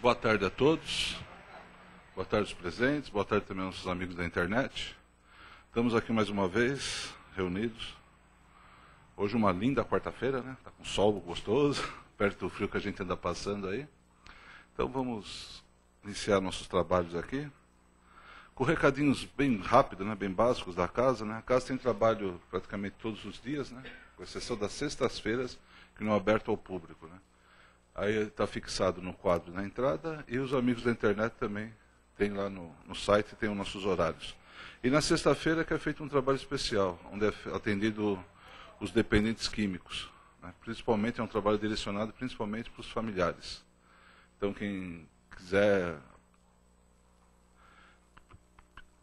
Boa tarde a todos. Boa tarde aos presentes. Boa tarde também aos nossos amigos da internet. Estamos aqui mais uma vez, reunidos. Hoje uma linda quarta-feira, né? Está com sol gostoso, perto do frio que a gente anda passando aí. Então vamos iniciar nossos trabalhos aqui. Com recadinhos bem rápidos, né? Bem básicos da casa, né? A casa tem trabalho praticamente todos os dias, né? Com exceção das sextas-feiras, que não é aberto ao público, né? Aí está fixado no quadro na entrada, e os amigos da internet também tem lá no site, tem os nossos horários. E na sexta-feira que é feito um trabalho especial, onde é atendido os dependentes químicos, né? Principalmente é um trabalho direcionado principalmente para os familiares. Então quem quiser,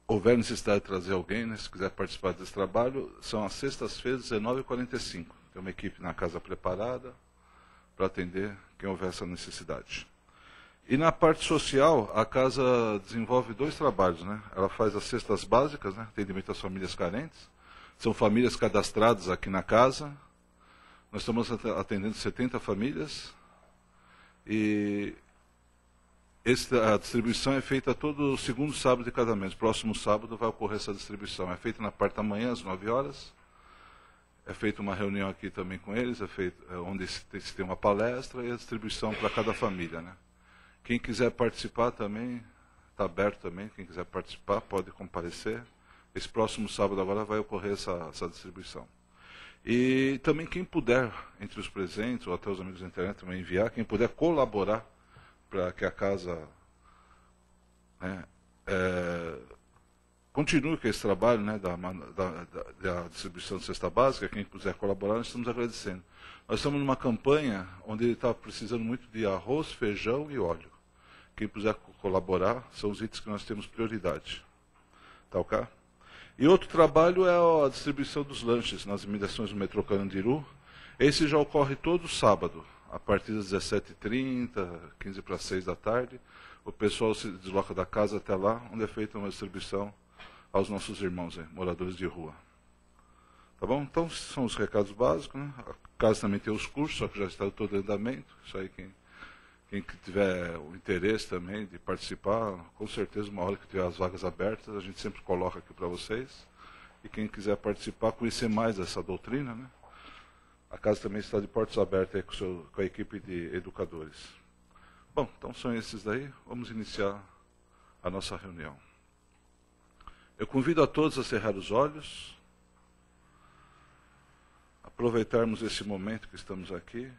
houver necessidade de trazer alguém, né, se quiser participar desse trabalho, são às sextas-feiras, 19h45. Tem uma equipe na casa preparada para atender quem houver essa necessidade. E na parte social, a casa desenvolve dois trabalhos, né? Ela faz as cestas básicas, né? Atendimento às famílias carentes. São famílias cadastradas aqui na casa. Nós estamos atendendo 70 famílias. E a distribuição é feita todo segundo sábado de cada mês. Próximo sábado vai ocorrer essa distribuição. É feita na parte da manhã, às 9 horas. É feita uma reunião aqui também com eles, onde se tem uma palestra e a distribuição para cada família, né? Quem quiser participar também, está aberto também, quem quiser participar pode comparecer. Esse próximo sábado agora vai ocorrer essa distribuição. E também quem puder, entre os presentes, ou até os amigos da internet também enviar, quem puder colaborar para que a casa, né, continue com esse trabalho, né, da distribuição de cesta básica. Quem quiser colaborar, nós estamos agradecendo. Nós estamos numa campanha onde ele está precisando muito de arroz, feijão e óleo. Quem puder colaborar, são os itens que nós temos prioridade. Tá ok? E outro trabalho é a distribuição dos lanches nas imediações do metrô Carandiru. Esse já ocorre todo sábado, a partir das 17h30, 15 para 6 da tarde. O pessoal se desloca da casa até lá, onde é feita uma distribuição aos nossos irmãos, moradores de rua. Tá bom? Então, são os recados básicos, né? A casa também tem os cursos, só que já está todo em andamento. Isso aí, quem tiver o interesse também de participar, com certeza, uma hora que tiver as vagas abertas, a gente sempre coloca aqui para vocês. E quem quiser participar, conhecer mais dessa doutrina, né? A casa também está de portas abertas aí com a equipe de educadores. Bom, então são esses daí. Vamos iniciar a nossa reunião. Eu convido a todos a cerrar os olhos, aproveitarmos esse momento que estamos aqui,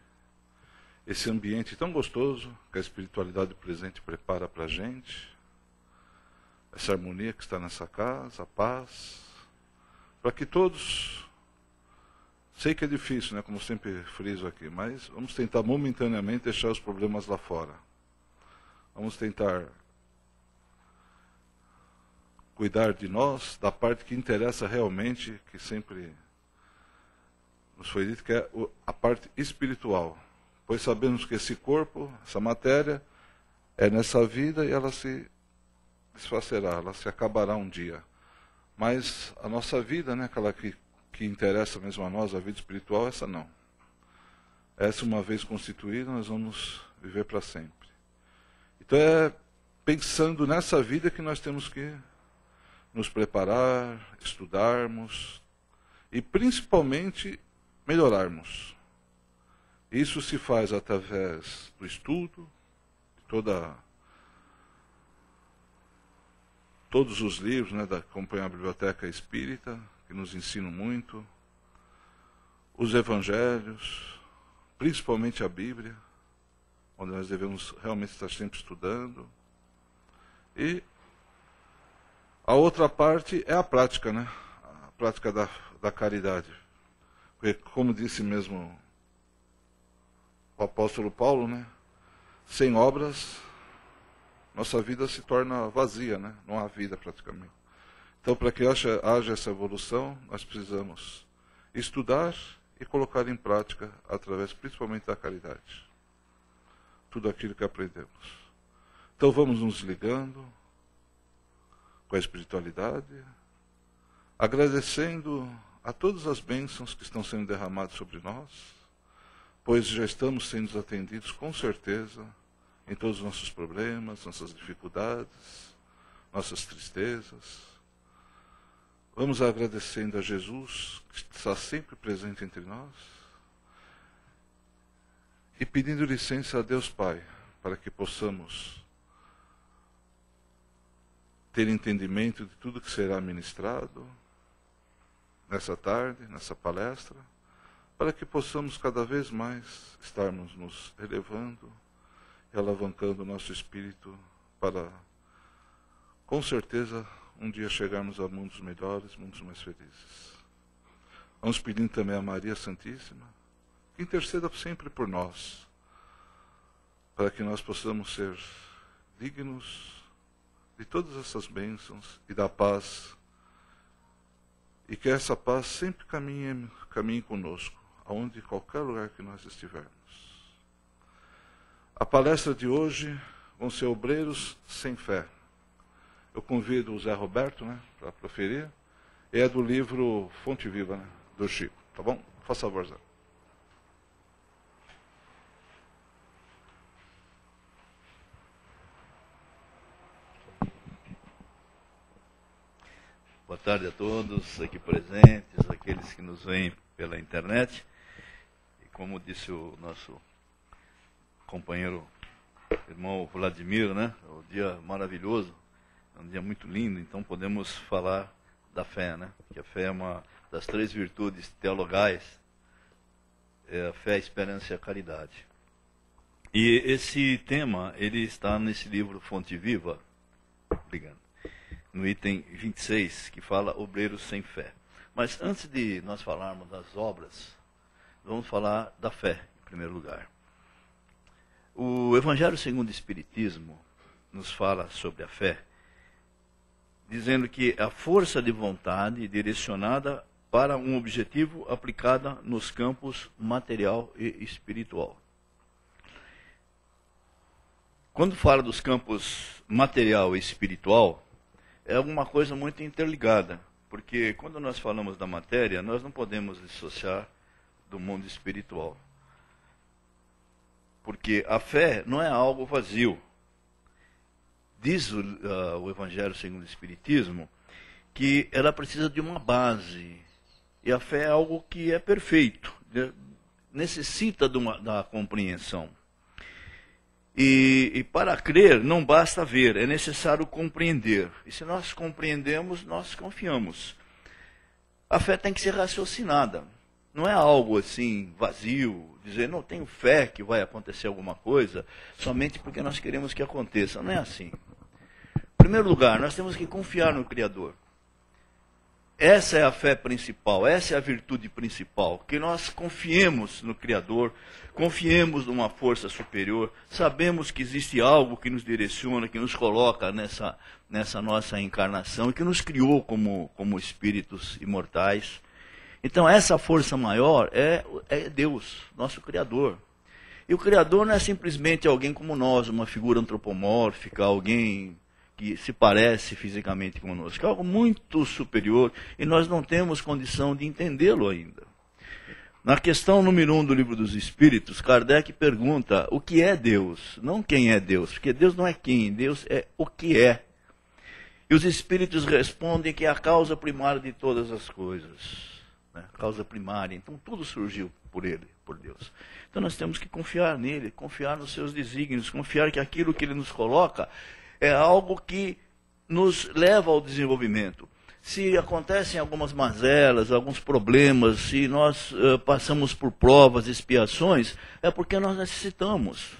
esse ambiente tão gostoso que a espiritualidade presente prepara para a gente, essa harmonia que está nessa casa, a paz, para que todos, sei que é difícil, né, como sempre friso aqui, mas vamos tentar momentaneamente deixar os problemas lá fora. Vamos tentar cuidar de nós, da parte que interessa realmente, que sempre nos foi dito, que é a parte espiritual. Pois sabemos que esse corpo, essa matéria, é nessa vida e ela se desfacerá, ela se acabará um dia. Mas a nossa vida, né, aquela que interessa mesmo a nós, a vida espiritual, essa não. Essa, uma vez constituída, nós vamos viver para sempre. Então é pensando nessa vida que nós temos que nos preparar, estudarmos e principalmente melhorarmos. Isso se faz através do estudo, de todos os livros, né, da compõem a Biblioteca Espírita, que nos ensinam muito, os evangelhos, principalmente a Bíblia, onde nós devemos realmente estar sempre estudando. E a outra parte é a prática, né? A prática da caridade. Porque, como disse mesmo o apóstolo Paulo, né? Sem obras, nossa vida se torna vazia, né? Não há vida praticamente. Então, para que haja essa evolução, nós precisamos estudar e colocar em prática, através principalmente da caridade, tudo aquilo que aprendemos. Então, vamos nos ligando com a espiritualidade, agradecendo a todas as bênçãos que estão sendo derramadas sobre nós, pois já estamos sendo atendidos com certeza em todos os nossos problemas, nossas dificuldades, nossas tristezas. Vamos agradecendo a Jesus, que está sempre presente entre nós, e pedindo licença a Deus Pai, para que possamos ter entendimento de tudo que será ministrado nessa tarde, nessa palestra, para que possamos cada vez mais estarmos nos elevando e alavancando o nosso espírito para, com certeza, um dia chegarmos a mundos melhores, mundos mais felizes. Vamos pedindo também a Maria Santíssima, que interceda sempre por nós, para que nós possamos ser dignos de todas essas bênçãos e da paz, e que essa paz sempre caminhe conosco, aonde qualquer lugar que nós estivermos. A palestra de hoje vão ser obreiros sem fé. Eu convido o Zé Roberto, para proferir. É do livro Fonte Viva, do Chico. Tá bom? Faça favor, Zé. Boa tarde a todos aqui presentes, aqueles que nos veem pela internet. E como disse o nosso companheiro, irmão Vladimir, o dia maravilhoso, é um dia muito lindo, então podemos falar da fé, que a fé é uma das 3 virtudes teologais, é a fé, a esperança e a caridade. E esse tema, ele está nesse livro Fonte Viva, obrigado, no item 26, que fala obreiros sem fé. Mas antes de nós falarmos das obras, vamos falar da fé, em primeiro lugar. O Evangelho segundo o Espiritismo nos fala sobre a fé, dizendo que a força de vontade direcionada para um objetivo aplicada nos campos material e espiritual. Quando fala dos campos material e espiritual, é alguma coisa muito interligada, porque quando nós falamos da matéria, nós não podemos dissociar do mundo espiritual. Porque a fé não é algo vazio. Diz o Evangelho segundo o Espiritismo que ela precisa de uma base. E a fé é algo que é perfeito, necessita da compreensão. E para crer não basta ver, é necessário compreender. E se nós compreendemos, nós confiamos. A fé tem que ser raciocinada. Não é algo assim vazio, dizer, não tenho fé que vai acontecer alguma coisa, somente porque nós queremos que aconteça. Não é assim. Em primeiro lugar, nós temos que confiar no Criador. Essa é a fé principal, essa é a virtude principal, que nós confiemos no Criador, confiemos numa força superior, sabemos que existe algo que nos direciona, que nos coloca nessa nossa encarnação e que nos criou como espíritos imortais. Então essa força maior é Deus, nosso Criador. E o Criador não é simplesmente alguém como nós, uma figura antropomórfica, alguém que se parece fisicamente conosco. É algo muito superior e nós não temos condição de entendê-lo ainda. Na questão número 1 do Livro dos Espíritos, Kardec pergunta o que é Deus, não quem é Deus, porque Deus não é quem, Deus é o que é. E os Espíritos respondem que é a causa primária de todas as coisas. Causa primária, então tudo surgiu por ele, por Deus. Então nós temos que confiar nele, confiar nos seus desígnios, confiar que aquilo que ele nos coloca é algo que nos leva ao desenvolvimento. Se acontecem algumas mazelas, alguns problemas, se nós passamos por provas, expiações, é porque nós necessitamos.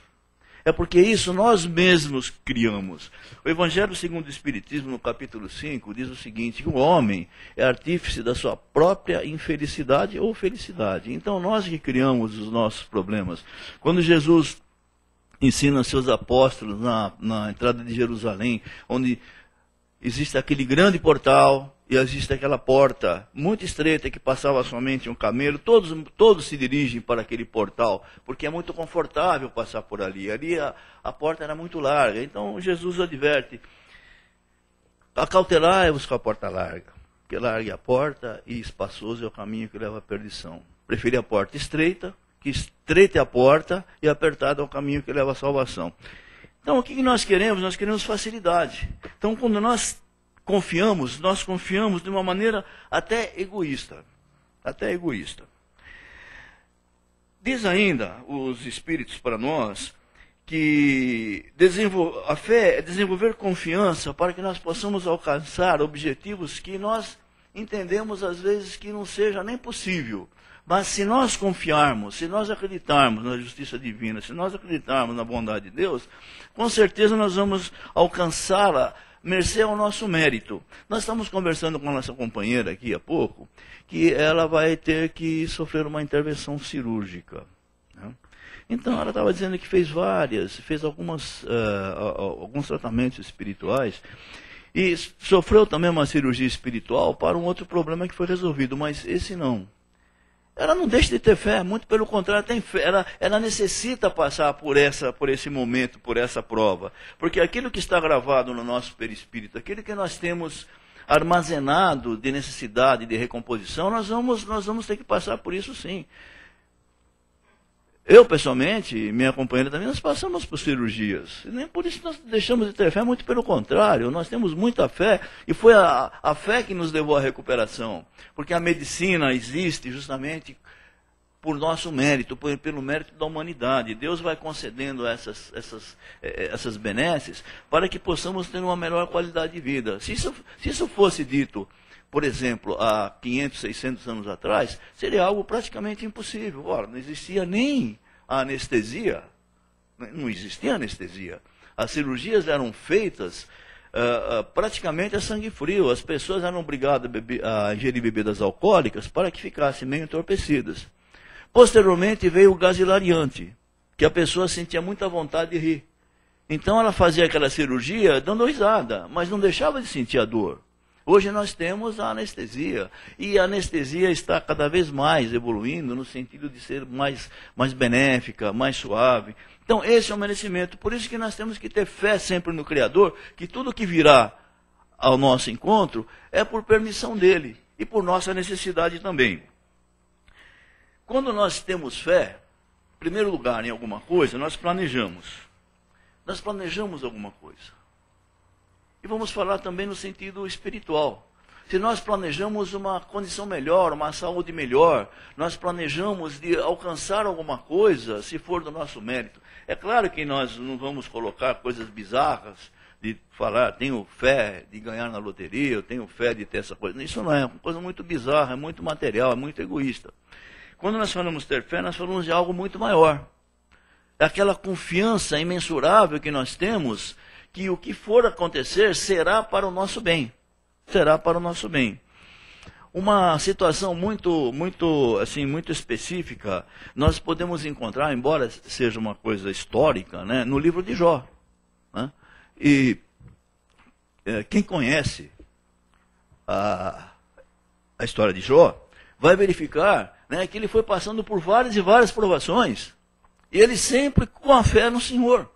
É porque isso nós mesmos criamos. O Evangelho segundo o Espiritismo, no capítulo 5, diz o seguinte, que o homem é artífice da sua própria infelicidade ou felicidade. Então nós que criamos os nossos problemas. Quando Jesus ensina seus apóstolos na entrada de Jerusalém, onde existe aquele grande portal e existe aquela porta muito estreita que passava somente um camelo, todos se dirigem para aquele portal, porque é muito confortável passar por ali. Ali a porta era muito larga, então Jesus adverte, acautelai-vos com a porta larga, porque larga a porta e espaçoso é o caminho que leva à perdição. Prefere a porta estreita, que estreita é a porta e apertada é o caminho que leva à salvação. Então, o que nós queremos? Nós queremos facilidade. Então, quando nós confiamos de uma maneira até egoísta. Até egoísta. Diz ainda os Espíritos para nós que a fé é desenvolver confiança para que nós possamos alcançar objetivos que nós entendemos às vezes que não seja nem possível. Mas se nós confiarmos, se nós acreditarmos na justiça divina, se nós acreditarmos na bondade de Deus, com certeza nós vamos alcançá-la mercê ao nosso mérito. Nós estamos conversando com a nossa companheira aqui há pouco, que ela vai ter que sofrer uma intervenção cirúrgica. Né? Então ela estava dizendo que fez alguns tratamentos espirituais, e sofreu também uma cirurgia espiritual para um outro problema que foi resolvido, mas esse não. Ela não deixa de ter fé, muito pelo contrário, tem fé. Ela necessita passar por esse momento, por essa prova. Porque aquilo que está gravado no nosso perispírito, aquilo que nós temos armazenado de necessidade, de recomposição, nós vamos ter que passar por isso sim. Eu, pessoalmente, e minha companheira também, nós passamos por cirurgias. E nem por isso nós deixamos de ter fé, muito pelo contrário. Nós temos muita fé, e foi a fé que nos levou à recuperação. Porque a medicina existe justamente por nosso mérito, pelo mérito da humanidade. Deus vai concedendo essas benesses para que possamos ter uma melhor qualidade de vida. Se isso fosse dito, por exemplo, há 500, 600 anos atrás, seria algo praticamente impossível. Ora, não existia nem a anestesia. Não existia anestesia. As cirurgias eram feitas praticamente a sangue frio. As pessoas eram obrigadas a ingerir bebidas alcoólicas para que ficassem meio entorpecidas. Posteriormente veio o gás hilariante, que a pessoa sentia muita vontade de rir. Então ela fazia aquela cirurgia dando risada, mas não deixava de sentir a dor. Hoje nós temos a anestesia, e a anestesia está cada vez mais evoluindo no sentido de ser mais benéfica, mais suave. Então esse é o merecimento, por isso que nós temos que ter fé sempre no Criador, que tudo que virá ao nosso encontro é por permissão dele, e por nossa necessidade também. Quando nós temos fé, em primeiro lugar em alguma coisa, nós planejamos. Nós planejamos alguma coisa. E vamos falar também no sentido espiritual. Se nós planejamos uma condição melhor, uma saúde melhor, nós planejamos de alcançar alguma coisa, se for do nosso mérito. É claro que nós não vamos colocar coisas bizarras, de falar, tenho fé de ganhar na loteria, eu tenho fé de ter essa coisa. Isso não é uma coisa muito bizarra, é muito material, é muito egoísta. Quando nós falamos ter fé, nós falamos de algo muito maior. É aquela confiança imensurável que nós temos, que o que for acontecer será para o nosso bem. Será para o nosso bem. Uma situação muito específica, nós podemos encontrar, embora seja uma coisa histórica, né, no livro de Jó. Né? E quem conhece a história de Jó, vai verificar, né, que ele foi passando por várias e várias provações, e ele sempre com a fé no Senhor.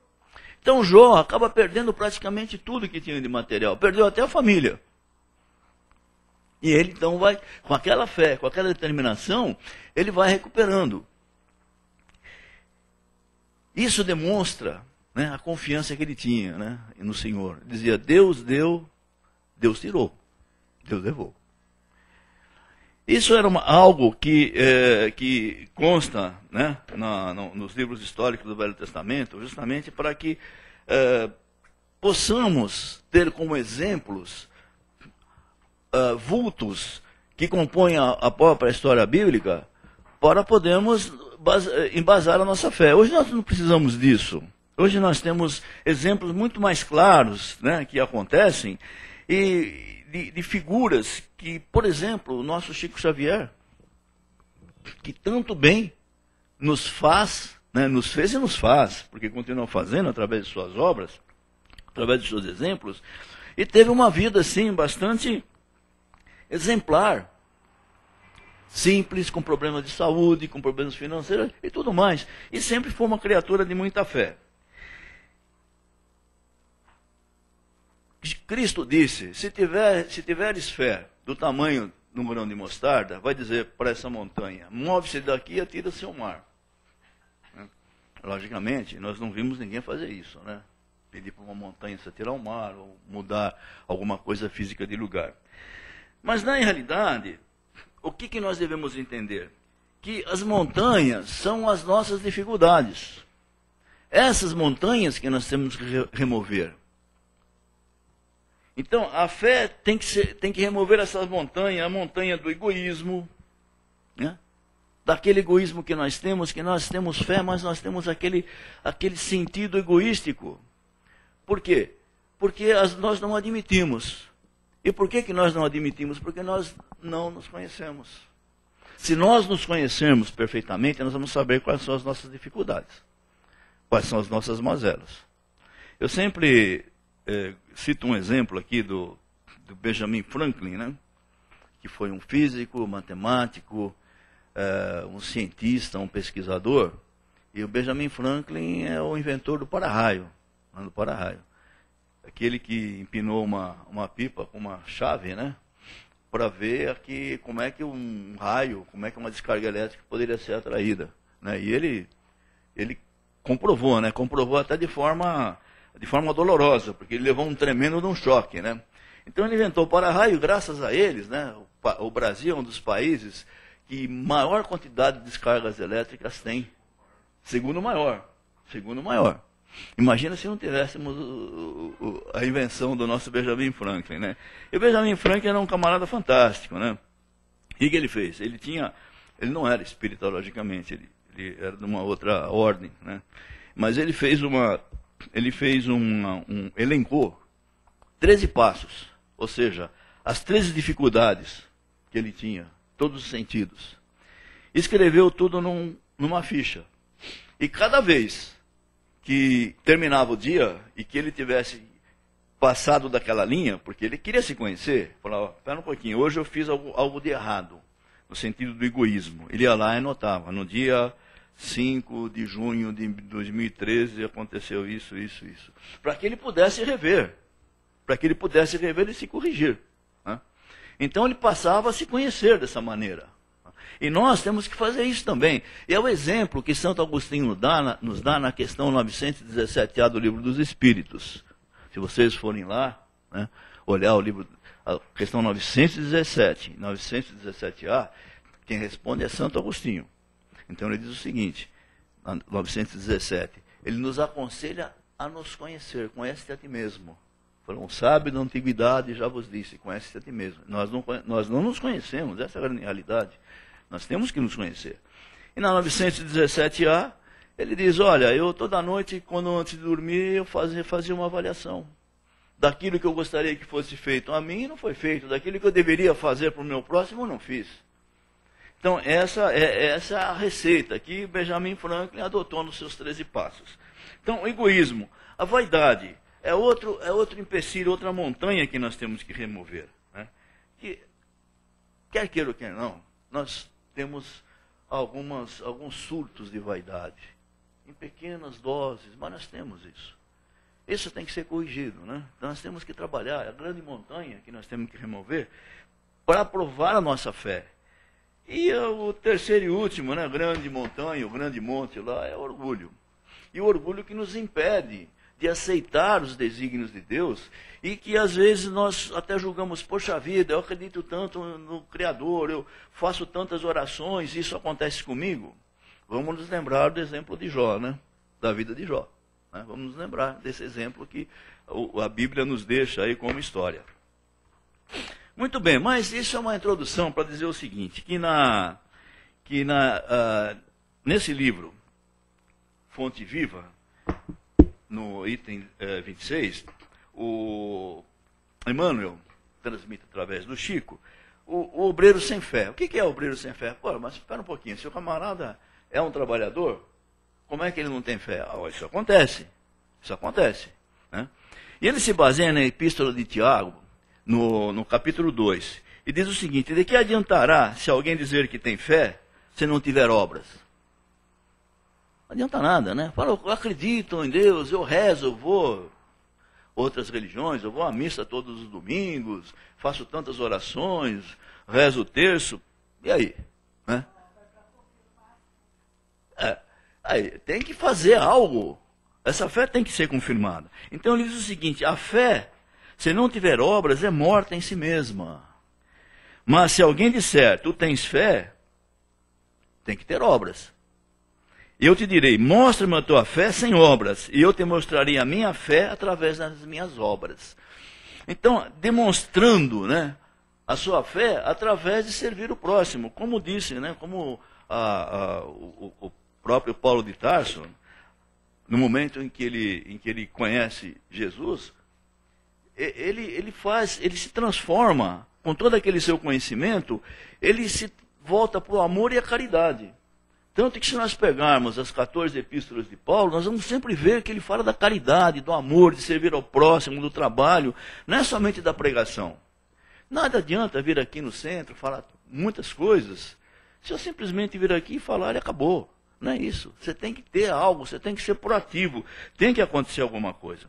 Então Jó acaba perdendo praticamente tudo que tinha de material, perdeu até a família. E ele então vai, com aquela fé, com aquela determinação, ele vai recuperando. Isso demonstra, né, a confiança que ele tinha, né, no Senhor. Ele dizia, Deus deu, Deus tirou, Deus levou. Isso era algo que consta, né, nos livros históricos do Velho Testamento, justamente para que possamos ter como exemplos vultos que compõem a própria história bíblica, para podermos embasar a nossa fé. Hoje nós não precisamos disso. Hoje nós temos exemplos muito mais claros, né, que acontecem, e de figuras que, por exemplo, o nosso Chico Xavier, que tanto bem nos faz, né, nos fez e nos faz, porque continua fazendo através de suas obras, através de seus exemplos, e teve uma vida assim bastante exemplar, simples, com problemas de saúde, com problemas financeiros e tudo mais, e sempre foi uma criatura de muita fé. Cristo disse, se tiveres fé do tamanho de um grão de mostarda, vai dizer para essa montanha, move-se daqui e atira-se ao mar. Logicamente, nós não vimos ninguém fazer isso, né? pedir para uma montanha se atirar ao mar, ou mudar alguma coisa física de lugar. Mas, na realidade, o que nós devemos entender? Que as montanhas são as nossas dificuldades. Essas montanhas que nós temos que remover. Então, a fé tem que remover essas montanhas, a montanha do egoísmo, né? Daquele egoísmo que nós temos fé, mas nós temos aquele sentido egoístico. Por quê? Porque nós não admitimos. E por que nós não admitimos? Porque nós não nos conhecemos. Se nós nos conhecermos perfeitamente, nós vamos saber quais são as nossas dificuldades, quais são as nossas mazelas. Eu sempre cito um exemplo aqui do Benjamin Franklin, né? Que foi um físico, matemático, um cientista, um pesquisador. E o Benjamin Franklin é o inventor do para-raio. Do para-raio. Aquele que empinou uma pipa com uma chave, né? Para ver aqui como é que um raio, como é que uma descarga elétrica poderia ser atraída, né? E ele comprovou, né? Comprovou até de forma dolorosa, porque ele levou um tremendo de um choque, né? Então ele inventou o para-raio, graças a eles, né? O Brasil é um dos países que maior quantidade de descargas elétricas tem, segundo maior. Imagina se não tivéssemos a invenção do nosso Benjamin Franklin, né? E o Benjamin Franklin era um camarada fantástico, né? O que ele fez? Ele não era espírita, logicamente, ele era de uma outra ordem, né? Mas ele elencou 13 passos, ou seja, as 13 dificuldades que ele tinha, todos os sentidos. Escreveu tudo numa ficha. E cada vez que terminava o dia e que ele tivesse passado daquela linha, porque ele queria se conhecer, falava, espera um pouquinho, hoje eu fiz algo de errado, no sentido do egoísmo. Ele ia lá e anotava, no dia 5 de junho de 2013 aconteceu isso. Para que ele pudesse rever e se corrigir, né? Então ele passava a se conhecer dessa maneira. E nós temos que fazer isso também. E é o exemplo que Santo Agostinho nos dá na questão 917A do Livro dos Espíritos. Se vocês forem lá, né, olhar o livro, a questão 917A, quem responde é Santo Agostinho. Então ele diz o seguinte, 917, ele nos aconselha a nos conhecer, conhece-te a ti mesmo. Um sábio da antiguidade já vos disse, conhece-te a ti mesmo. Nós não nos conhecemos, essa é a realidade. Nós temos que nos conhecer. E na 917A, ele diz, olha, eu toda noite, antes de dormir, eu fazia uma avaliação. Daquilo que eu gostaria que fosse feito a mim, não foi feito. Daquilo que eu deveria fazer para o meu próximo, não fiz. Então, essa é a receita que Benjamin Franklin adotou nos seus 13 passos. Então, o egoísmo, a vaidade, é outro empecilho, outra montanha que nós temos que remover, né? Que, quer queira ou quer não, nós temos alguns surtos de vaidade, em pequenas doses, mas nós temos isso. Isso tem que ser corrigido, né? Então nós temos que trabalhar, a grande montanha que nós temos que remover para provar a nossa fé. E o terceiro e último, né, grande montanha, o grande monte lá, é o orgulho. E o orgulho que nos impede de aceitar os desígnios de Deus, e que às vezes nós até julgamos, poxa vida, eu acredito tanto no Criador, eu faço tantas orações, isso acontece comigo. Vamos nos lembrar do exemplo de Jó, né? Da vida de Jó, né? Vamos nos lembrar desse exemplo que a Bíblia nos deixa aí como história. Muito bem, mas isso é uma introdução para dizer o seguinte, nesse livro, Fonte Viva, no item 26, o Emmanuel transmite através do Chico, o obreiro sem fé. O que é o obreiro sem fé? Pô, mas espera um pouquinho, se o camarada é um trabalhador, como é que ele não tem fé? Isso acontece, né? E ele se baseia na Epístola de Tiago, no capítulo 2, e diz o seguinte, de que adiantará se alguém dizer que tem fé, se não tiver obras? Não adianta nada, né? Fala, eu acredito em Deus, eu rezo, eu vou outras religiões, eu vou à missa todos os domingos, faço tantas orações, rezo o terço, e aí? Né? Aí tem que fazer algo, Essa fé tem que ser confirmada. Então ele diz o seguinte: a fé, se não tiver obras, é morta em si mesma. Mas se alguém disser, tu tens fé, tem que ter obras. Eu te direi, mostra-me a tua fé sem obras, e eu te mostrarei a minha fé através das minhas obras. Então, demonstrando, né, a sua fé através de servir o próximo. Como disse, né, como o próprio Paulo de Tarso, no momento em que ele conhece Jesus, ele se transforma, com todo aquele seu conhecimento, ele se volta para o amor e a caridade. Tanto que se nós pegarmos as 14 epístolas de Paulo, nós vamos sempre ver que ele fala da caridade, do amor, de servir ao próximo, do trabalho, não é somente da pregação. Nada adianta vir aqui no centro, falar muitas coisas, se eu simplesmente vir aqui e falar e acabou. Não é isso. Você tem que ter algo, você tem que ser proativo, tem que acontecer alguma coisa.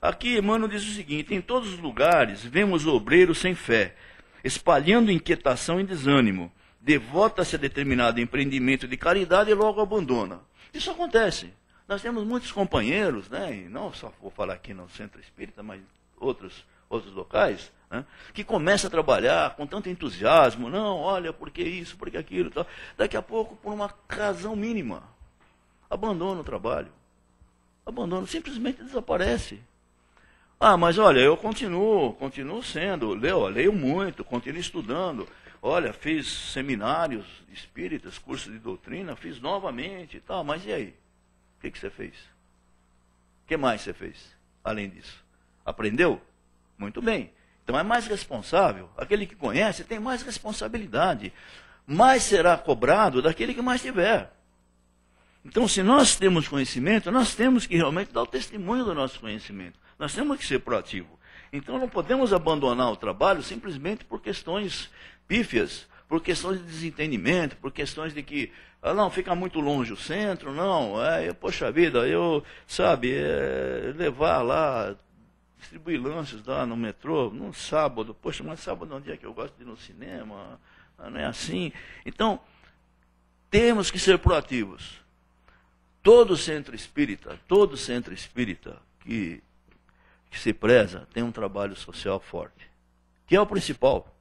Aqui Emmanuel diz o seguinte: em todos os lugares vemos obreiros sem fé, espalhando inquietação e desânimo, devota-se a determinado empreendimento de caridade e logo abandona. Isso acontece. Nós temos muitos companheiros, né, e não só vou falar aqui no Centro Espírita, mas outros locais, né, que começam a trabalhar com tanto entusiasmo, não, olha, por que isso, por que aquilo, tal. Daqui a pouco, por uma razão mínima, abandona o trabalho. Abandona, simplesmente desaparece. Ah, mas olha, eu continuo sendo, leio muito, continuo estudando. Olha, fiz seminários espíritas, cursos de doutrina, fiz novamente e tal, mas e aí? O que você fez? O que mais você fez, além disso? Aprendeu? Muito bem. Então é mais responsável. Aquele que conhece tem mais responsabilidade. Mais será cobrado daquele que mais tiver. Então, se nós temos conhecimento, nós temos que realmente dar o testemunho do nosso conhecimento. Nós temos que ser proativos. Então, não podemos abandonar o trabalho simplesmente por questões pífias, por questões de desentendimento, por questões de que, não, fica muito longe o centro, não, poxa vida, levar lá, distribuir lanches lá no metrô, num sábado, poxa, mas sábado é um dia que eu gosto de ir no cinema, não é assim. Então, temos que ser proativos. Todo centro espírita que se preza tem um trabalho social forte, que é o principal.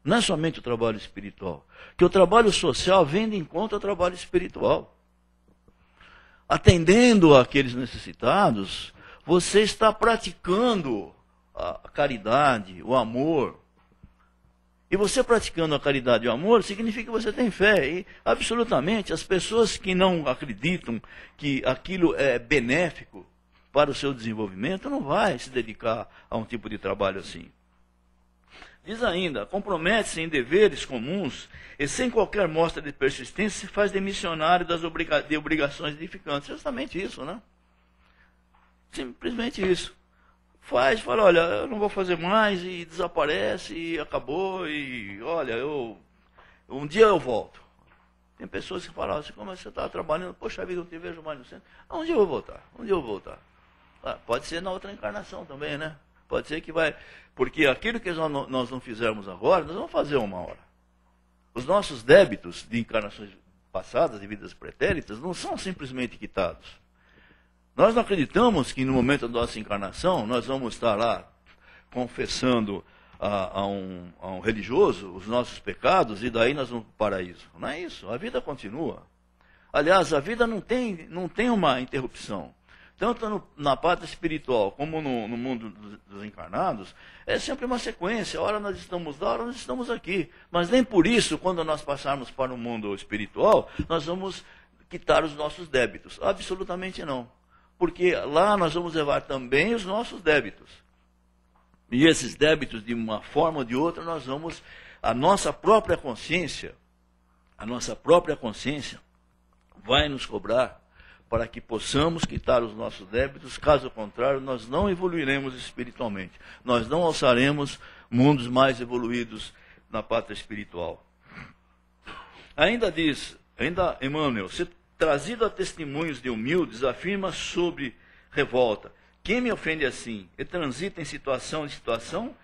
Não é somente o trabalho espiritual, que o trabalho social vem de encontro ao trabalho espiritual. Atendendo àqueles necessitados, você está praticando a caridade, o amor. E você praticando a caridade e o amor, significa que você tem fé. E, absolutamente, as pessoas que não acreditam que aquilo é benéfico para o seu desenvolvimento, não vai se dedicar a um tipo de trabalho assim. Diz ainda, compromete-se em deveres comuns e sem qualquer mostra de persistência se faz demissionário de obrigações edificantes. Justamente isso, né? Simplesmente isso. Fala, olha, eu não vou fazer mais, e desaparece, e acabou, e olha, um dia eu volto. Tem pessoas que falam assim, como você está trabalhando, poxa vida, eu não te vejo mais no centro. Um dia eu vou voltar. Pode ser na outra encarnação também, né? Pode ser que vai, porque aquilo que nós não fizermos agora, nós vamos fazer uma hora. Os nossos débitos de encarnações passadas, de vidas pretéritas, não são simplesmente quitados. Nós não acreditamos que no momento da nossa encarnação, nós vamos estar lá confessando a um religioso os nossos pecados e daí nós vamos para o paraíso. Não é isso, a vida continua. Aliás, a vida não tem uma interrupção. Tanto na parte espiritual como no mundo dos encarnados, é sempre uma sequência. Ora nós estamos lá, ora nós estamos aqui. Mas nem por isso, quando nós passarmos para o mundo espiritual, nós vamos quitar os nossos débitos. Absolutamente não. Porque lá nós vamos levar também os nossos débitos. E esses débitos, de uma forma ou de outra, a nossa própria consciência vai nos cobrar para que possamos quitar os nossos débitos. Caso contrário, nós não evoluiremos espiritualmente. Nós não alçaremos mundos mais evoluídos na pátria espiritual. Ainda Emmanuel, se trazido a testemunhos de humildes, afirma sobre revolta: quem me ofende assim e transita em situação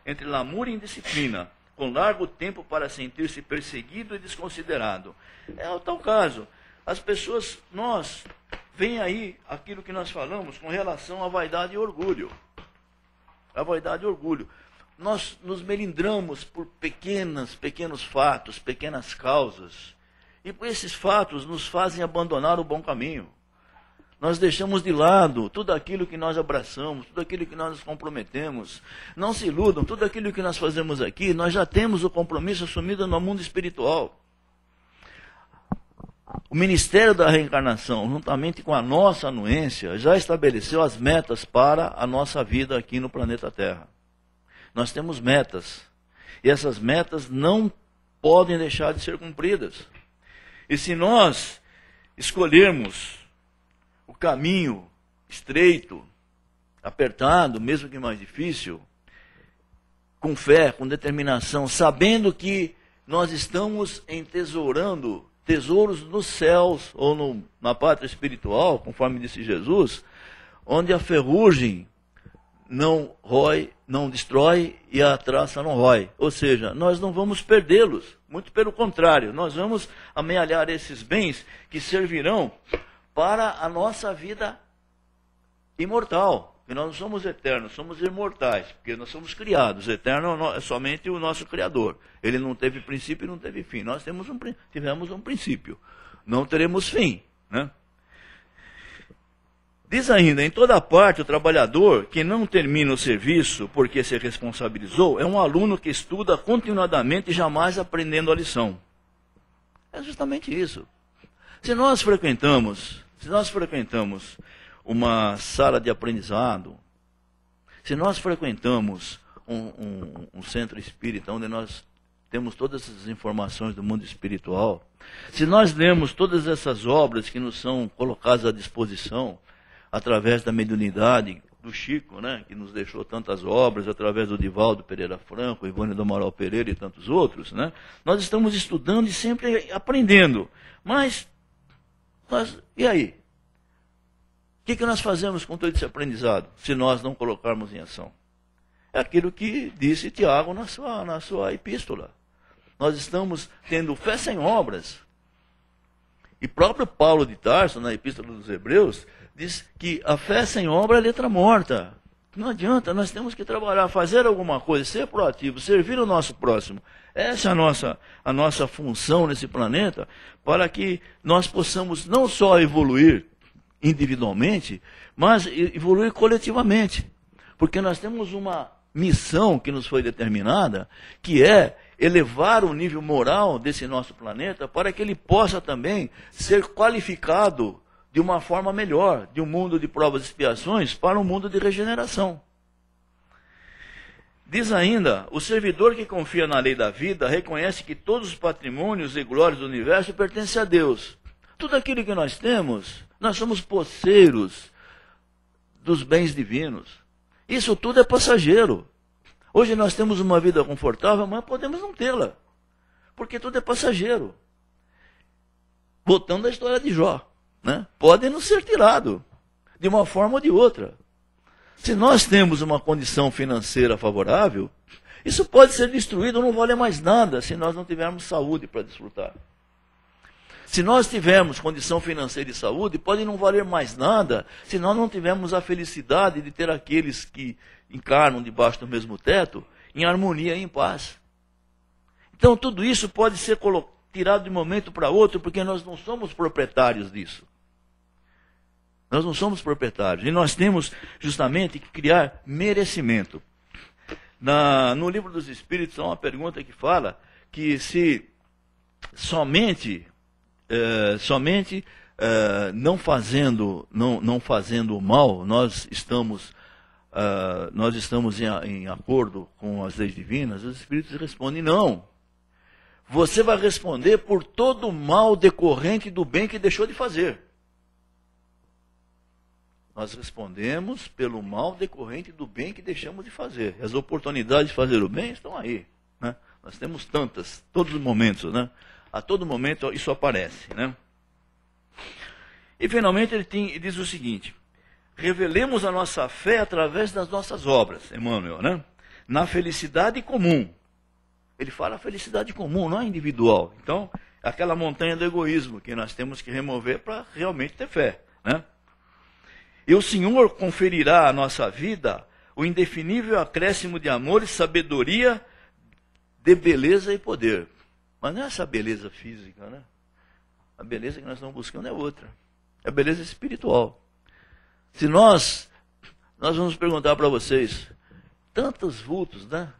entre lamúria e indisciplina, com largo tempo para sentir-se perseguido e desconsiderado. É o tal caso. as pessoas, vem aí aquilo que nós falamos com relação à vaidade e orgulho. A vaidade e orgulho. Nós nos melindramos por pequenos fatos, pequenas causas. E por esses fatos nos fazem abandonar o bom caminho. Nós deixamos de lado tudo aquilo que nós abraçamos, tudo aquilo que nós nos comprometemos. Não se iludam, tudo aquilo que nós fazemos aqui, nós já temos o compromisso assumido no mundo espiritual. O Ministério da Reencarnação, juntamente com a nossa anuência, já estabeleceu as metas para a nossa vida aqui no planeta Terra. Nós temos metas, e essas metas não podem deixar de ser cumpridas. E se nós escolhermos o caminho estreito, apertado, mesmo que mais difícil, com fé, com determinação, sabendo que nós estamos entesourando tesouros nos céus ou na pátria espiritual, conforme disse Jesus, onde a ferrugem não rói, não destrói e a traça não rói. Ou seja, nós não vamos perdê-los, muito pelo contrário, nós vamos amealhar esses bens que servirão para a nossa vida imortal. Porque nós não somos eternos, somos imortais, porque nós somos criados. Eterno é somente o nosso Criador. Ele não teve princípio e não teve fim. Nós tivemos um princípio, não teremos fim, né? Diz ainda, em toda parte o trabalhador que não termina o serviço porque se responsabilizou é um aluno que estuda continuadamente e jamais aprendendo a lição. É justamente isso. Se nós frequentamos uma sala de aprendizado, se nós frequentamos um centro espírita onde nós temos todas essas informações do mundo espiritual, se nós lemos todas essas obras que nos são colocadas à disposição, através da mediunidade do Chico, né, que nos deixou tantas obras, através do Divaldo Pereira Franco, Ivone do Amaral Pereira e tantos outros, né, nós estamos estudando e sempre aprendendo. Mas e aí? O que nós fazemos com todo esse aprendizado, se nós não colocarmos em ação? É aquilo que disse Tiago na sua epístola. Nós estamos tendo fé sem obras. E próprio Paulo de Tarso, na epístola dos Hebreus, diz que a fé sem obra é letra morta. Não adianta, nós temos que trabalhar, fazer alguma coisa, ser proativo, servir o nosso próximo. Essa é a nossa função nesse planeta, para que nós possamos não só evoluir individualmente, mas evoluir coletivamente. Porque nós temos uma missão que nos foi determinada, que é elevar o nível moral desse nosso planeta para que ele possa também ser qualificado de uma forma melhor, de um mundo de provas e expiações para um mundo de regeneração. Diz ainda, o servidor que confia na lei da vida reconhece que todos os patrimônios e glórias do universo pertencem a Deus. Tudo aquilo que nós temos, nós somos poceiros dos bens divinos. Isso tudo é passageiro. Hoje nós temos uma vida confortável, mas podemos não tê-la, porque tudo é passageiro. Voltando à história de Jó, né? Pode não ser tirado, de uma forma ou de outra. Se nós temos uma condição financeira favorável, isso pode ser destruído, não vale mais nada, se nós não tivermos saúde para desfrutar. Se nós tivermos condição financeira e saúde, pode não valer mais nada, se nós não tivermos a felicidade de ter aqueles que encarnam debaixo do mesmo teto, em harmonia e em paz. Então tudo isso pode ser tirado de um momento para outro, porque nós não somos proprietários disso. Nós não somos proprietários. E nós temos justamente que criar merecimento. No Livro dos Espíritos há uma pergunta que fala que se somente não fazendo o mal, nós estamos em acordo com as leis divinas, os Espíritos respondem, não. Você vai responder por todo o mal decorrente do bem que deixou de fazer. Nós respondemos pelo mal decorrente do bem que deixamos de fazer. As oportunidades de fazer o bem estão aí, né? Nós temos tantas, todos os momentos, né? A todo momento isso aparece, né? E finalmente ele diz o seguinte: revelemos a nossa fé através das nossas obras, Emmanuel, né? Na felicidade comum. Ele fala felicidade comum, não é individual. Então, aquela montanha do egoísmo que nós temos que remover para realmente ter fé, né? E o Senhor conferirá à nossa vida o indefinível acréscimo de amor e sabedoria, de beleza e poder. Mas não é essa beleza física, né? A beleza que nós estamos buscando é outra. É a beleza espiritual. Se nós vamos perguntar para vocês, tantos vultos, né,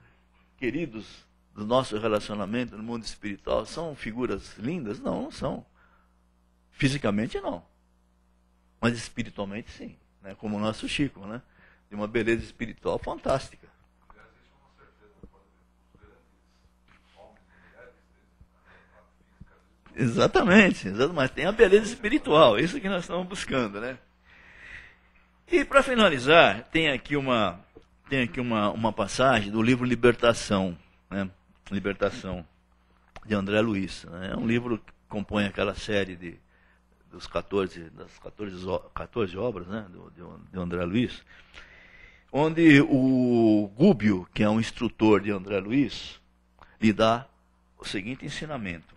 queridos, do nosso relacionamento no mundo espiritual, são figuras lindas? Não, não são. Fisicamente não. Mas espiritualmente sim. Né? Como o nosso Chico, né? De uma beleza espiritual fantástica. Exatamente, mas tem a beleza espiritual, isso que nós estamos buscando, né? E para finalizar, tem aqui uma passagem do livro Libertação, né? Libertação, de André Luiz. Né? É um livro que compõe aquela série das 14 obras, né? de André Luiz, onde o Gúbio, que é um instrutor de André Luiz, lhe dá o seguinte ensinamento.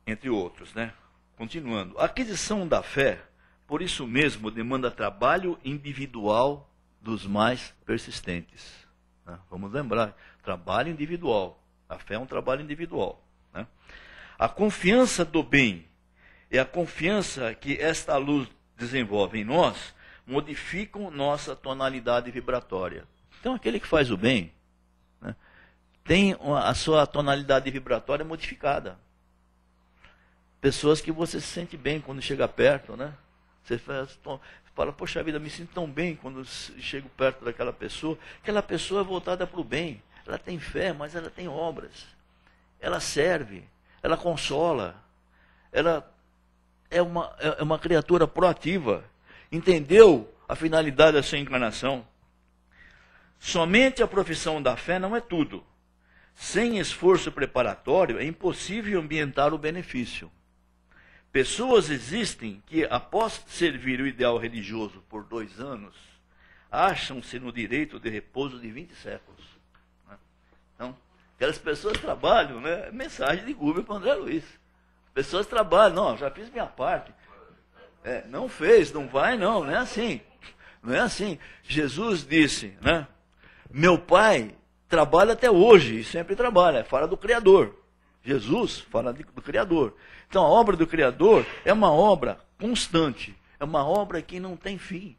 Entre outros, né? Continuando. A aquisição da fé, por isso mesmo, demanda trabalho individual dos mais persistentes. Né? Vamos lembrar, trabalho individual. A fé é um trabalho individual. Né? A confiança do bem e a confiança que esta luz desenvolve em nós modificam nossa tonalidade vibratória. Então, aquele que faz o bem, né, tem a sua tonalidade vibratória modificada. Pessoas que você se sente bem quando chega perto, né? Você fala, poxa vida, me sinto tão bem quando chego perto daquela pessoa. Aquela pessoa é voltada para o bem. Ela tem fé, mas ela tem obras. Ela serve, ela consola. Ela é uma criatura proativa. Entendeu a finalidade da sua encarnação? Somente a profissão da fé não é tudo. Sem esforço preparatório, é impossível ambientar o benefício. Pessoas existem que, após servir o ideal religioso por 2 anos, acham-se no direito de repouso de 20 séculos. Então, aquelas pessoas trabalham, né? Mensagem de Gúbio para André Luiz. Pessoas trabalham, não, já fiz minha parte. Não fez, não vai, não é assim. Não é assim. Jesus disse, né? Meu Pai trabalha até hoje, e sempre trabalha, fala do Criador. Jesus fala do Criador. Então a obra do Criador é uma obra constante, é uma obra que não tem fim.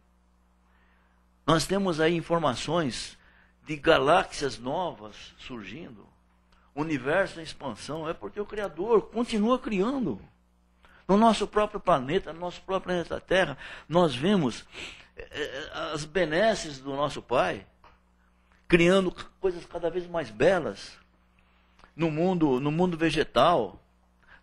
Nós temos aí informações de galáxias novas surgindo, universo em expansão, é porque o Criador continua criando. No nosso próprio planeta, no nosso próprio planeta Terra, nós vemos as benesses do nosso Pai, criando coisas cada vez mais belas, no mundo vegetal,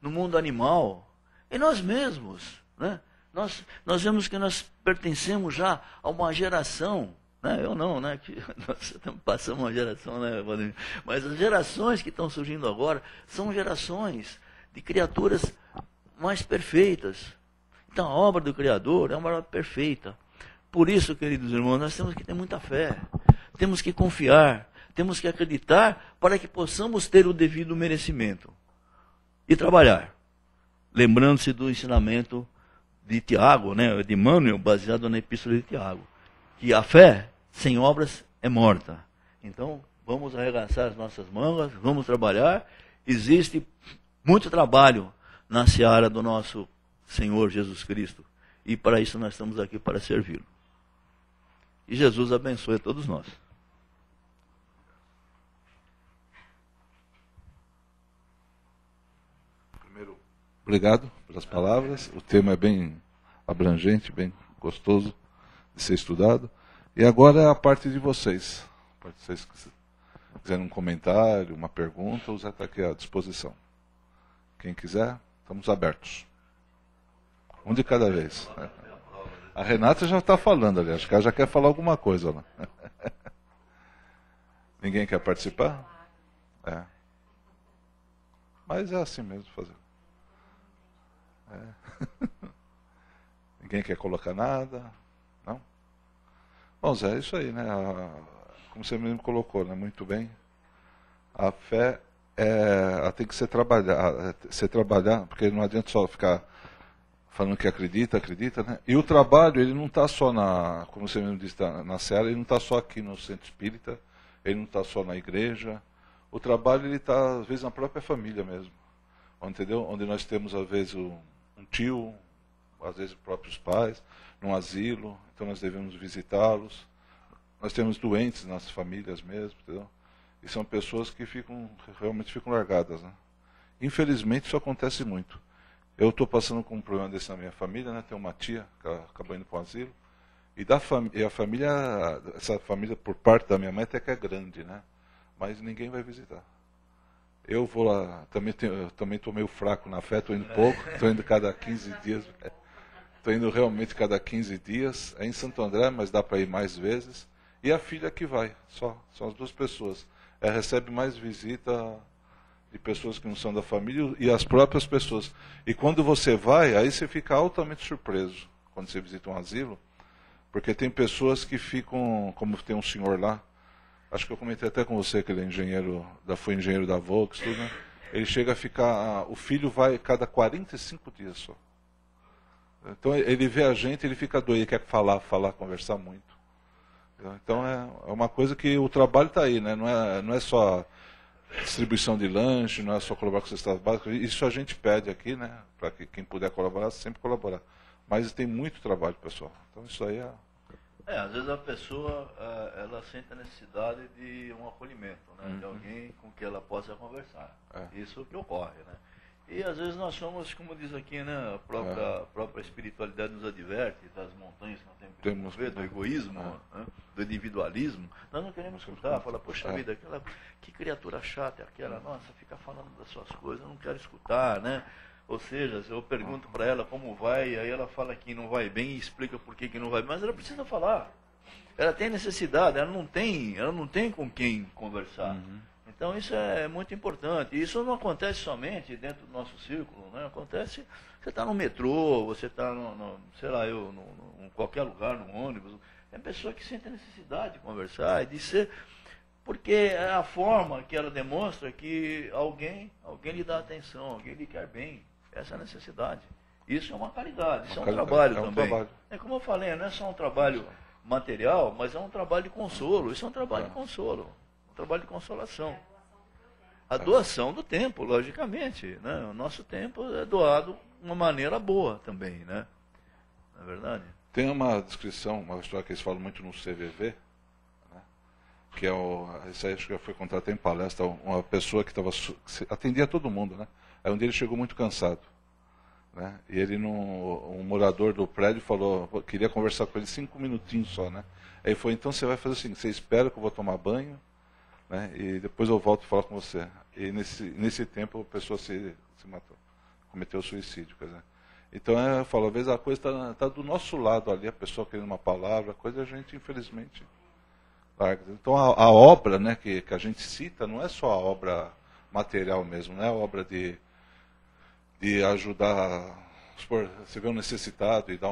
no mundo animal, e nós mesmos, né? Nós vemos que nós pertencemos já a uma geração, né? Eu não, né? Que nós passamos uma geração, né, Vladimir? Mas as gerações que estão surgindo agora são gerações de criaturas mais perfeitas. Então a obra do Criador é uma obra perfeita. Por isso, queridos irmãos, nós temos que ter muita fé, temos que confiar, temos que acreditar para que possamos ter o devido merecimento. E trabalhar. Lembrando-se do ensinamento de Tiago, né, de Emmanuel, baseado na Epístola de Tiago, que a fé sem obras é morta. Então, vamos arregaçar as nossas mangas, vamos trabalhar. Existe muito trabalho na seara do nosso Senhor Jesus Cristo. E para isso nós estamos aqui para servi-lo. E Jesus abençoe a todos nós. Primeiro, obrigado pelas palavras. O tema é bem abrangente, bem gostoso de ser estudado. E agora é a parte de vocês. Se vocês quiserem um comentário, uma pergunta, o Zé está aqui à disposição. Quem quiser, estamos abertos. Um de cada vez. A Renata já está falando ali, acho que ela já quer falar alguma coisa lá. Ninguém quer participar? É. Mas é assim mesmo fazer. Ninguém quer colocar nada? Não? Bom, Zé, é isso aí, né? Como você mesmo colocou, né? Muito bem. A fé ela tem que ser trabalhar, porque não adianta só ficar falando que acredita, né? E o trabalho, ele não está só como você mesmo disse, na Seara, ele não está só aqui no Centro Espírita, ele não está só na igreja. O trabalho, ele está, às vezes, na própria família mesmo. Entendeu? Onde nós temos, às vezes, um tio, às vezes, os próprios pais, num asilo, então nós devemos visitá-los. Nós temos doentes nas famílias mesmo, entendeu? E são pessoas que realmente ficam largadas, né? Infelizmente, isso acontece muito. Eu estou passando com um problema desse na minha família, né? Tem uma tia que acabou indo para o asilo. E a família, essa família por parte da minha mãe até que é grande, né? Mas ninguém vai visitar. Eu vou lá, também estou meio fraco na fé, estou indo pouco, estou indo cada 15 dias. Estou indo realmente cada 15 dias. É em Santo André, mas dá para ir mais vezes. E a filha que vai, são as duas pessoas. Ela recebe mais visita de pessoas que não são da família e as próprias pessoas. E quando você vai, aí você fica altamente surpreso quando você visita um asilo, porque tem pessoas que ficam, como tem um senhor lá, acho que eu comentei até com você que ele é foi engenheiro da Volks, tudo, né? Ele chega a ficar, o filho vai cada 45 dias só. Então ele vê a gente, ele fica doido, ele quer falar, conversar muito. Então é uma coisa que o trabalho está aí, né? Não é só distribuição de lanche, não é só colaborar com cestas básicas. Isso a gente pede aqui, né? Para que quem puder colaborar, sempre colaborar. Mas tem muito trabalho, pessoal. Então isso aí às vezes a pessoa, ela sente a necessidade de um acolhimento, né? De alguém com quem ela possa conversar. Isso que ocorre, né? E às vezes nós somos, como diz aqui, né? A própria espiritualidade nos adverte das montanhas que nós temos que ver, do egoísmo, né? Do individualismo. Nós não queremos escutar, falar, poxa vida, que criatura chata é aquela, nossa, fica falando das suas coisas, eu não quero escutar, né? Ou seja, se eu pergunto para ela como vai, aí ela fala que não vai bem e explica por que não vai bem, mas ela precisa falar. Ela tem necessidade, ela não tem com quem conversar. Então isso é muito importante. Isso não acontece somente dentro do nosso círculo, né? Acontece, você está no metrô, você está em qualquer lugar, no ônibus. É pessoa que sente a necessidade de conversar e de ser, porque é a forma que ela demonstra que alguém lhe dá atenção, alguém lhe quer bem. Essa é a necessidade. Isso é uma caridade, isso é um trabalho também. É como eu falei, não é só um trabalho material, mas é um trabalho de consolo. Isso é um trabalho de consolo, um trabalho de consolação. A doação do tempo, logicamente, né? O nosso tempo é doado de uma maneira boa também, né? Não é verdade? Tem uma descrição, uma história que eles falam muito no CVV, né? Que isso aí acho que já foi contado até em palestra, uma pessoa que atendia todo mundo, né? Aí um dia ele chegou muito cansado, né? E um morador do prédio falou, queria conversar com ele 5 minutinhos só, né? Aí ele falou, então você vai fazer assim, você espera que eu vou tomar banho, né? E depois eu volto a falar com você. E nesse tempo a pessoa se matou, cometeu suicídio, quer dizer. Então eu falo, às vezes a coisa está do nosso lado ali, a pessoa querendo uma palavra, a coisa a gente infelizmente larga. Então a obra, né, que a gente cita não é só a obra material mesmo, não é a obra de ajudar, você vê um necessitado e dar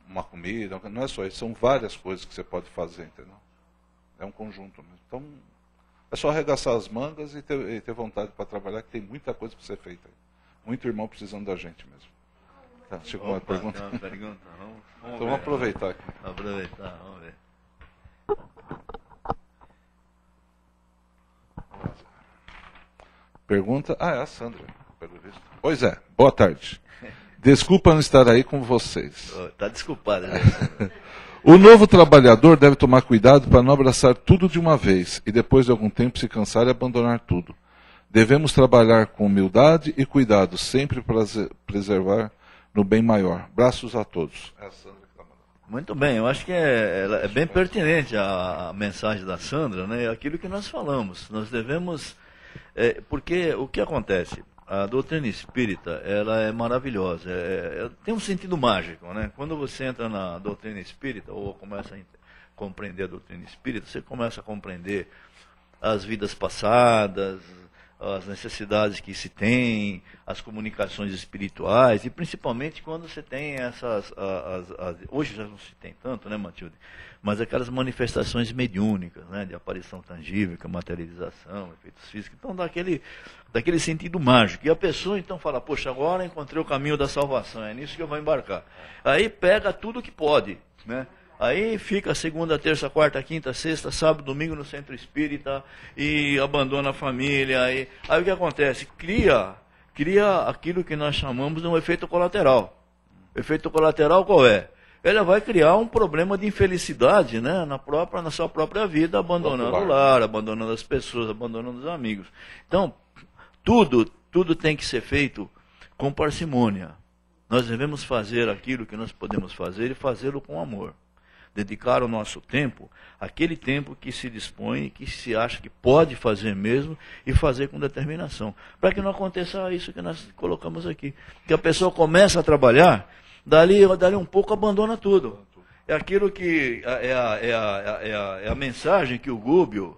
uma comida, não é só isso, são várias coisas que você pode fazer, entendeu? É um conjunto mesmo. Então é só arregaçar as mangas e ter vontade para trabalhar, que tem muita coisa para ser feita aí. Muito irmão precisando da gente mesmo. Tá, chegou uma pergunta? Vamos então vamos aproveitar aqui. Vamos ver. Pergunta? É a Sandra, pelo visto. Pois é, boa tarde. Desculpa não estar aí com vocês. Está desculpado, né? O novo trabalhador deve tomar cuidado para não abraçar tudo de uma vez e depois de algum tempo se cansar e abandonar tudo. Devemos trabalhar com humildade e cuidado, sempre para preservar no bem maior. Braços a todos. É a Sandra que está mandando. Muito bem, eu acho que é bem pertinente a mensagem da Sandra, né? Aquilo que nós falamos. Nós devemos... porque o que acontece? A doutrina espírita, ela é maravilhosa, tem um sentido mágico, né? Quando você entra na doutrina espírita, ou começa a compreender a doutrina espírita, você começa a compreender as vidas passadas, as necessidades que se tem, as comunicações espirituais, e principalmente quando você tem essas, hoje já não se tem tanto, né, Matilde? Mas aquelas manifestações mediúnicas, né, de aparição tangível, materialização, efeitos físicos, então daquele sentido mágico. E a pessoa então fala, poxa, agora encontrei o caminho da salvação, é nisso que eu vou embarcar. Aí pega tudo que pode, né? Aí fica segunda, terça, quarta, quinta, sexta, sábado, domingo no centro espírita e abandona a família. Aí o que acontece? Cria aquilo que nós chamamos de um efeito colateral. O efeito colateral qual é? Ela vai criar um problema de infelicidade, né, na sua própria vida, abandonando o lar, abandonando as pessoas, abandonando os amigos. Então, tudo tem que ser feito com parcimônia. Nós devemos fazer aquilo que nós podemos fazer e fazê-lo com amor. Dedicar o nosso tempo, aquele tempo que se dispõe, que se acha que pode fazer mesmo, e fazer com determinação. Para que não aconteça isso que nós colocamos aqui. Que a pessoa começa a trabalhar, dali um pouco abandona tudo. É aquilo que é a mensagem que o Gubbio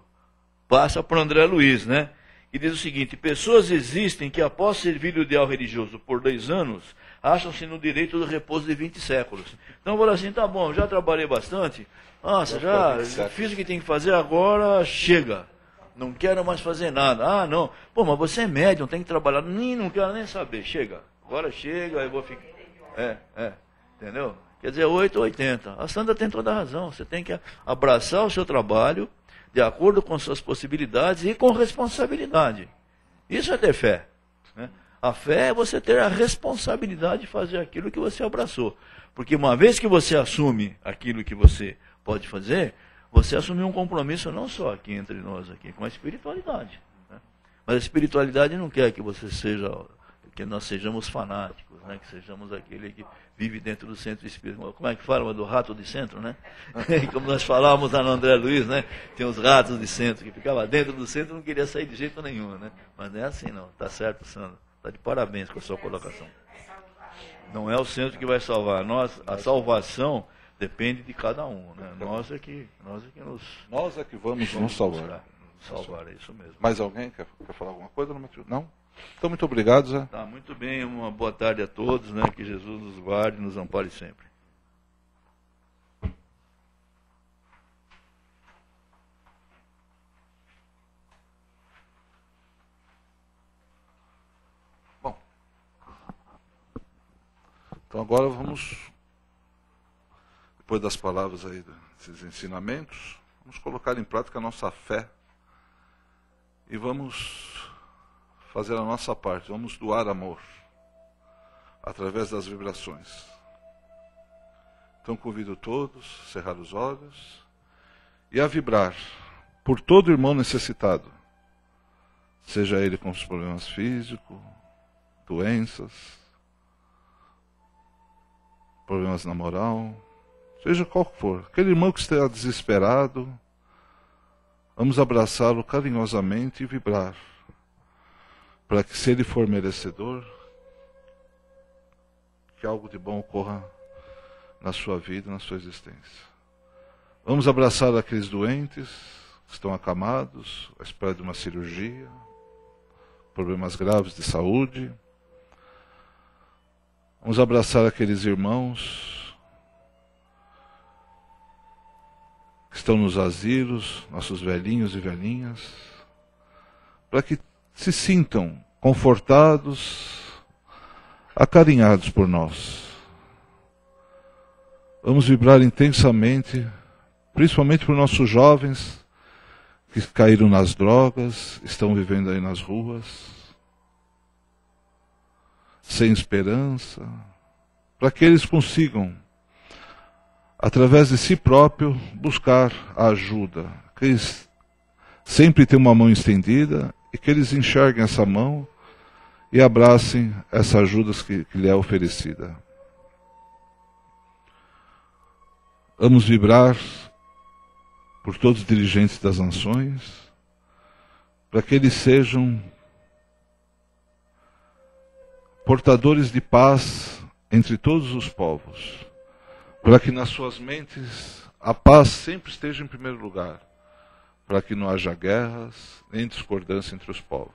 passa para o André Luiz, né? E diz o seguinte: pessoas existem que após servir o ideal religioso por 2 anos, acham-se no direito do repouso de 20 séculos. Então eu vou assim, tá bom, já trabalhei bastante, nossa, já fiz o que tem que fazer, agora chega. Não quero mais fazer nada. Ah, não. Pô, mas você é médium, tem que trabalhar. Não quero nem saber. Chega. Agora chega, eu vou ficar. Entendeu? Quer dizer, 8 ou 80. A Sandra tem toda a razão. Você tem que abraçar o seu trabalho de acordo com suas possibilidades e com responsabilidade. Isso é ter fé, né? A fé é você ter a responsabilidade de fazer aquilo que você abraçou. Porque uma vez que você assume aquilo que você pode fazer, você assumiu um compromisso não só aqui entre nós, aqui, com a espiritualidade, né? Mas a espiritualidade não quer que você seja, que nós sejamos fanáticos, né? Que sejamos aquele que vive dentro do centro espírita. Como é que fala? Do rato de centro, né? Como nós falávamos lá no André Luiz, né? Tem os ratos de centro, que ficavam dentro do centro e não queria sair de jeito nenhum, né? Mas não é assim não, tá certo, Sandra? Está de parabéns com a sua colocação. Não é o centro que vai salvar. A salvação depende de cada um, né? Nós é que vamos nos salvar. Salvar, é isso mesmo. Mais alguém quer falar alguma coisa? Não? Então, muito obrigado, Zé. Tá, muito bem. Uma boa tarde a todos, né? Que Jesus nos guarde e nos ampare sempre. Então agora vamos, depois das palavras aí, desses ensinamentos, vamos colocar em prática a nossa fé e vamos fazer a nossa parte, vamos doar amor através das vibrações. Então convido todos a cerrar os olhos e a vibrar por todo irmão necessitado, seja ele com os problemas físicos, doenças, problemas na moral, seja qual for, aquele irmão que está desesperado, vamos abraçá-lo carinhosamente e vibrar, para que, se ele for merecedor, que algo de bom ocorra na sua vida, na sua existência. Vamos abraçar aqueles doentes que estão acamados, à espera de uma cirurgia, problemas graves de saúde. Vamos abraçar aqueles irmãos que estão nos asilos, nossos velhinhos e velhinhas, para que se sintam confortados, acarinhados por nós. Vamos vibrar intensamente, principalmente por nossos jovens que caíram nas drogas, estão vivendo aí nas ruas, sem esperança, para que eles consigam, através de si próprio, buscar a ajuda, que eles sempre tenham uma mão estendida e que eles enxerguem essa mão e abracem essa ajuda que lhe é oferecida. Vamos vibrar por todos os dirigentes das nações, para que eles sejam portadores de paz entre todos os povos, para que nas suas mentes a paz sempre esteja em primeiro lugar, para que não haja guerras nem discordância entre os povos.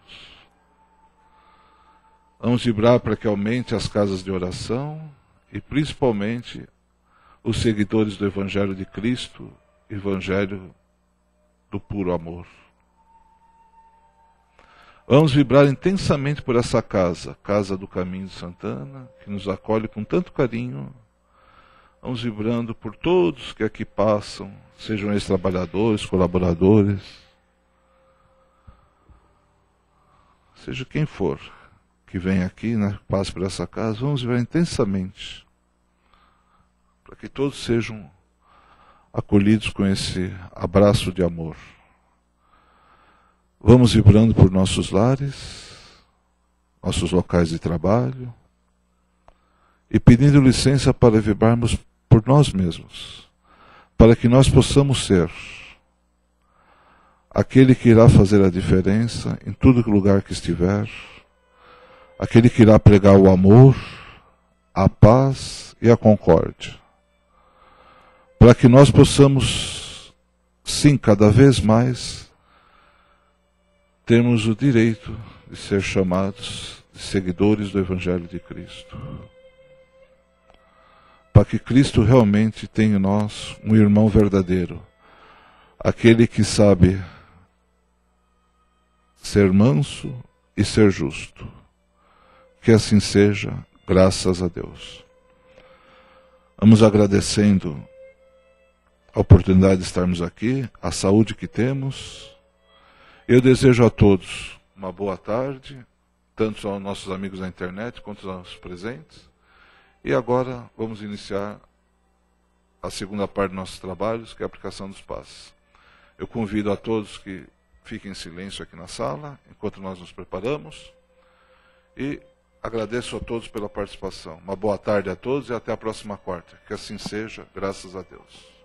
Vamos vibrar para que aumente as casas de oração e principalmente os seguidores do Evangelho de Cristo, Evangelho do puro amor. Vamos vibrar intensamente por essa casa, Casa do Caminho de Santana, que nos acolhe com tanto carinho. Vamos vibrando por todos que aqui passam, sejam eles trabalhadores, colaboradores, seja quem for que vem aqui, né, passe por essa casa, vamos vibrar intensamente, para que todos sejam acolhidos com esse abraço de amor. Vamos vibrando por nossos lares, nossos locais de trabalho, e pedindo licença para vibrarmos por nós mesmos, para que nós possamos ser aquele que irá fazer a diferença em todo lugar que estiver, aquele que irá pregar o amor, a paz e a concórdia, para que nós possamos, sim, cada vez mais, termos o direito de ser chamados de seguidores do Evangelho de Cristo. Para que Cristo realmente tenha em nós um irmão verdadeiro, aquele que sabe ser manso e ser justo. Que assim seja, graças a Deus. Vamos agradecendo a oportunidade de estarmos aqui, a saúde que temos. Eu desejo a todos uma boa tarde, tanto aos nossos amigos da internet quanto aos presentes. E agora vamos iniciar a segunda parte dos nossos trabalhos, que é a aplicação dos passos. Eu convido a todos que fiquem em silêncio aqui na sala, enquanto nós nos preparamos. E agradeço a todos pela participação. Uma boa tarde a todos e até a próxima quarta. Que assim seja, graças a Deus.